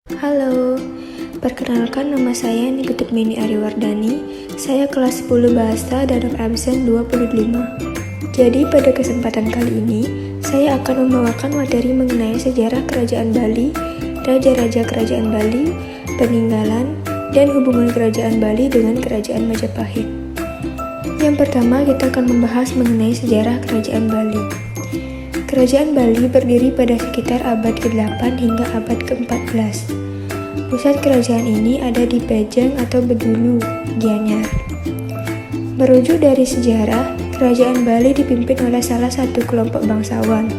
Halo, perkenalkan nama saya Niketikmini Ariwardani. Saya kelas 10 Bahasa dan absen 25. Jadi pada kesempatan kali ini, saya akan membawakan materi mengenai sejarah Kerajaan Bali, Raja-Raja Kerajaan Bali, peninggalan, dan hubungan Kerajaan Bali dengan Kerajaan Majapahit. Yang pertama, kita akan membahas mengenai sejarah Kerajaan Bali. Kerajaan Bali berdiri pada sekitar abad ke-8 hingga abad ke-14. Pusat kerajaan ini ada di Pejang atau Bedulu, Gianyar. Merujuk dari sejarah, Kerajaan Bali dipimpin oleh salah satu kelompok bangsawan,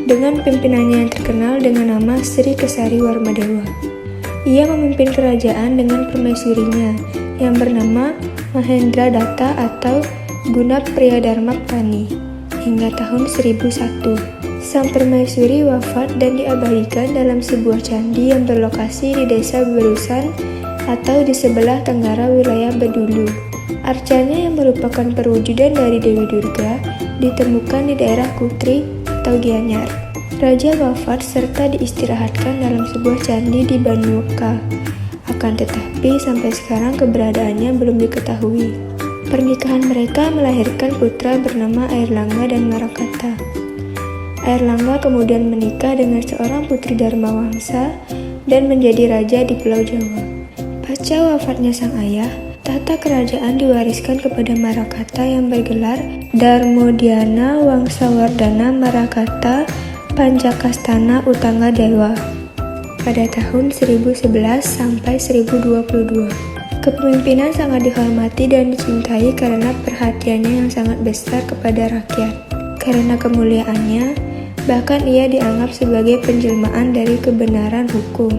dengan pimpinannya yang terkenal dengan nama Sri Kesari Warmadewa. Ia memimpin kerajaan dengan permaisurinya, yang bernama Mahendra Datta atau Guna Priyadarmapani, hingga tahun 1001. Sang permaisuri wafat dan diabadikan dalam sebuah candi yang berlokasi di desa Berusan atau di sebelah tenggara wilayah Bedulu. Arcanya yang merupakan perwujudan dari Dewi Durga ditemukan di daerah Kutri atau Gianyar. Raja wafat serta diistirahatkan dalam sebuah candi di Banuoka. Akan tetapi sampai sekarang keberadaannya belum diketahui. Pernikahan mereka melahirkan putra bernama Airlangga dan Marakata. Airlangga kemudian menikah dengan seorang putri Dharmawangsa dan menjadi raja di Pulau Jawa. Pasca wafatnya sang ayah, tahta kerajaan diwariskan kepada Marakata yang bergelar Darmodhyana Wangsawardhana Marakata Pancakastana Utangga Dewa pada tahun 1011 sampai 1022. Kepemimpinan sangat dihormati dan dicintai karena perhatiannya yang sangat besar kepada rakyat. Karena kemuliaannya, bahkan ia dianggap sebagai penjelmaan dari kebenaran hukum.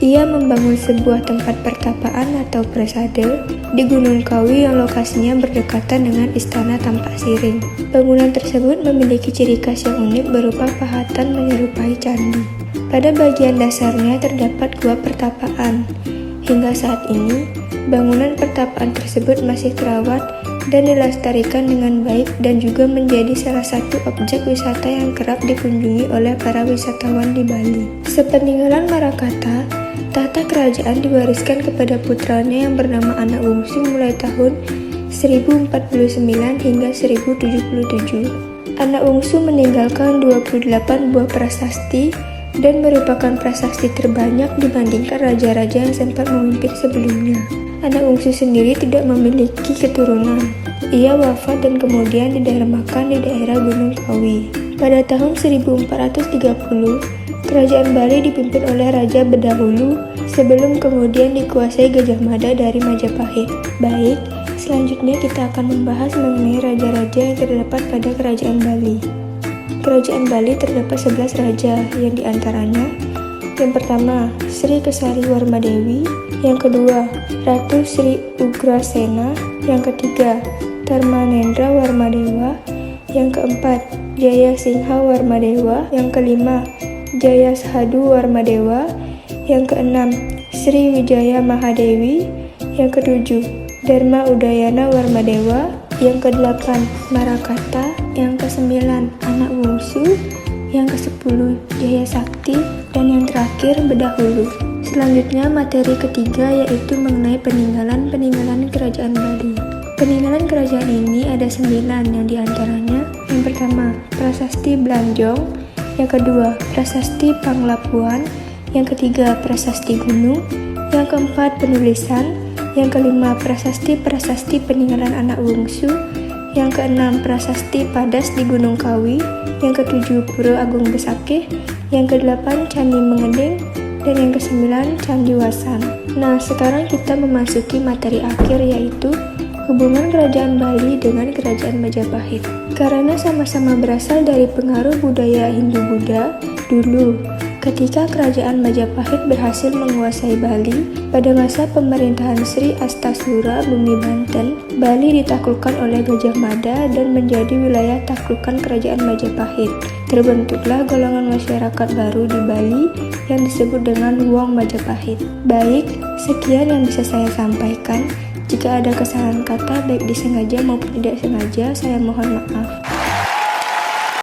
Ia membangun sebuah tempat pertapaan atau prasada di Gunung Kawi yang lokasinya berdekatan dengan Istana Tampak Siring. Bangunan tersebut memiliki ciri khas yang unik berupa pahatan menyerupai candi. Pada bagian dasarnya terdapat gua pertapaan. Hingga saat ini, bangunan pertapaan tersebut masih terawat dan dilestarikan dengan baik dan juga menjadi salah satu objek wisata yang kerap dikunjungi oleh para wisatawan di Bali. Sepeninggalan Marakata, tahta kerajaan diwariskan kepada putranya yang bernama Anak Wungsu mulai tahun 1049 hingga 1077. Anak Wungsu meninggalkan 28 buah prasasti dan merupakan prasasti terbanyak dibandingkan raja-raja yang sempat memimpin sebelumnya. Anak Wungsu sendiri tidak memiliki keturunan. Ia wafat dan kemudian didarmakan di daerah Gunung Kawi. Pada tahun 1430, Kerajaan Bali dipimpin oleh Raja Bedahulu sebelum kemudian dikuasai Gajah Mada dari Majapahit. Baik, selanjutnya kita akan membahas mengenai raja-raja yang terdapat pada Kerajaan Bali. Kerajaan Bali terdapat 11 raja, yang diantaranya yang pertama, Sri Kesari Warmadewi, yang kedua, Ratu Sri Ugrasena, yang ketiga, Dharmanendra Warmadewa, yang keempat, Jaya Singha Warmadewa, yang kelima, Jaya Sahadu Warmadewa, yang keenam, Sri Wijaya Mahadewi, yang ketujuh, Dharma Udayana Warmadewa, yang kedelapan, Marakata, yang kesembilan, Anak Wungsu, yang ke-10 Jaya Sakti, dan yang terakhir Bedahulu. Selanjutnya materi ketiga yaitu mengenai peninggalan Kerajaan Bali. Peninggalan kerajaan ini ada 9, yang diantaranya yang pertama Prasasti Blanjong, yang kedua Prasasti Panglapuan, yang ketiga Prasasti Gunung, yang keempat Penulisan, yang kelima Prasasti Peninggalan Anak Wungsu, yang keenam Prasasti Padas di Gunung Kawi, yang ketujuh Pura Agung Besakeh, yang kedelapan Candi Mengeding, dan yang kesembilan Candi Wasan. Nah, sekarang kita memasuki materi akhir yaitu hubungan Kerajaan Bali dengan Kerajaan Majapahit. Karena sama-sama berasal dari pengaruh budaya Hindu-Buddha, dulu ketika Kerajaan Majapahit berhasil menguasai Bali, pada masa pemerintahan Sri Astasura Bumi Banten, Bali ditaklukkan oleh Gajah Mada dan menjadi wilayah taklukan Kerajaan Majapahit. Terbentuklah golongan masyarakat baru di Bali yang disebut dengan Wong Majapahit. Baik, sekian yang bisa saya sampaikan. Jika ada kesalahan kata baik disengaja maupun tidak sengaja, saya mohon maaf.